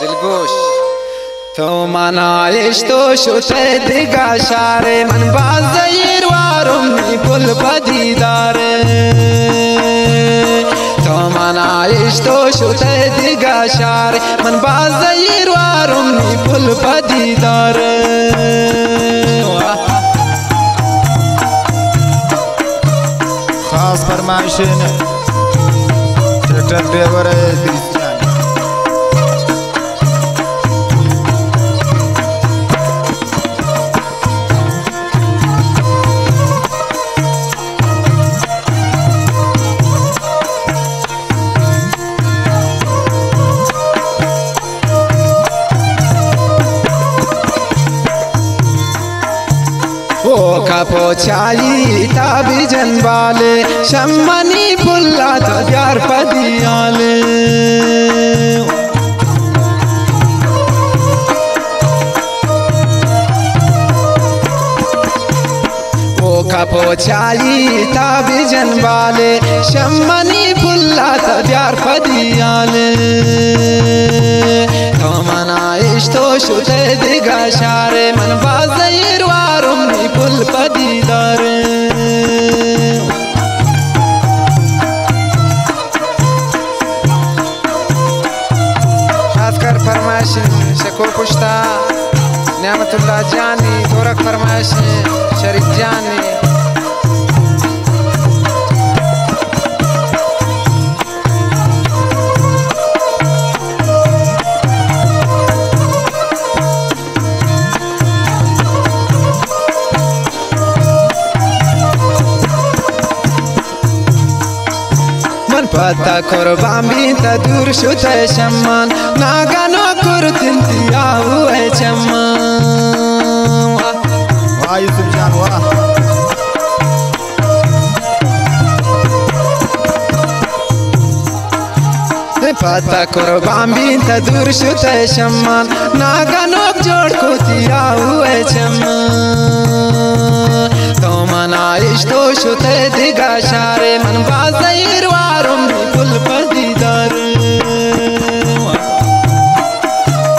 दिलगोश तो मनाइश तो शुते दिगा शारे मन बाज़ीर वारुम पुल पदीदार तो मनाइश तो शुते दिगा शारे मन बाज़ीर वारुम पुल पदीदार खास फरमाइश ट्रैक्टर ड्राइवर पोछाई ताबी जनवाले शम्मनी फुल्ला तो प्यार पदियाले ओ पोछाई ताबी जनवाले शम्मनी फुल्ला तो प्यार पदियाले तो मनाइश तो शुते दिगा शारे मन बाज़ीर वारुम पुल पदीदार खासकर फरमाइश शको पुश्ता नेमतुल्लाह जानी तोरक फरमाइश शरीफ जानी पता कुर्बान भी दूर शुते शम्मान नागानो कुर्तिन दिया हुए चम्मान वाह यूसुफ जान वाह पता कुर्बान भी दूर शुते शम्मान नागानो जोड़ को दिया हुए चम्मान तो मनाइश तो शुते दिगा शारे मन बाज़ीर वारुम पुल पदीदार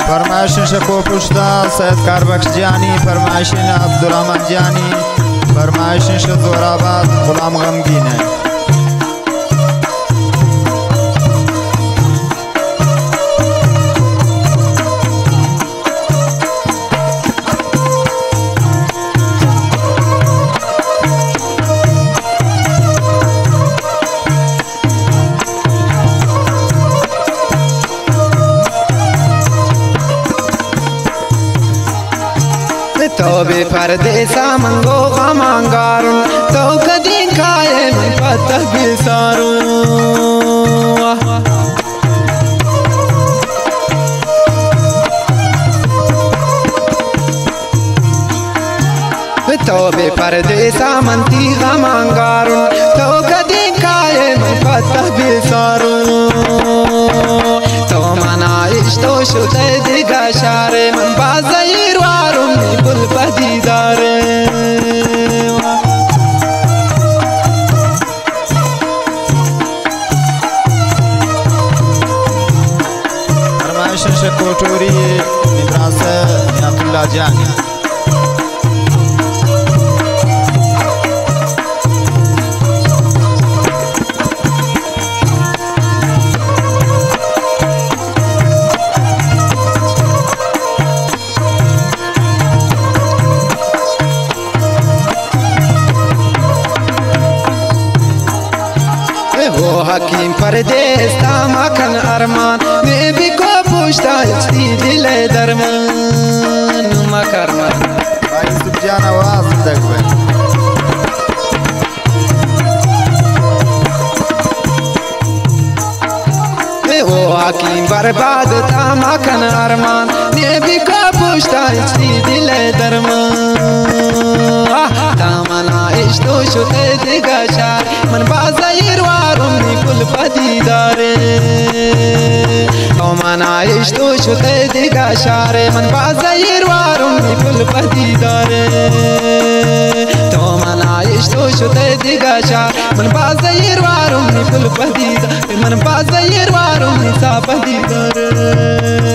फरमाइश शको पुश्ता सैयद कारबख्श जानी फरमाइश अब्दुलरहमान जानी फरमाइश जोराबाद गुलाम गमगीन है तो बे परदेसा मंगो गमांगारुन तो कदी खाए मन पता बिसारुन तो बे परदेसा मंती गमांगारुन तो कदी खाए मन पता बिसारुन तो मनाइश तो शुते दिगा शारे मन बाज़ीर वारुम पुल पदीदार फरमाइश शको टोरी निद्रासे नेमतुल्लाह जानी हकीम परदेस तामकन अरमान मैं भी को पूछता इसी दिल दरमान मकरमान भाई सुबजान आवाज तक वो हकीम बर्बाद तामकन अरमान मैं भी को पूछता इसी दिल दरमान तामनाइश तो शुते दिगा शार मन बाज़ीर वारुम पुल पदीदार तो मनाइश तो शुते दिगा शारे मन बाज़ीर वारुम पुल पदीदार तो मनाइश तो शुते दिगा शार मन बाज़ीर वारुम पुल पदीदार मन बाज़ीर वारुम सा पदीदार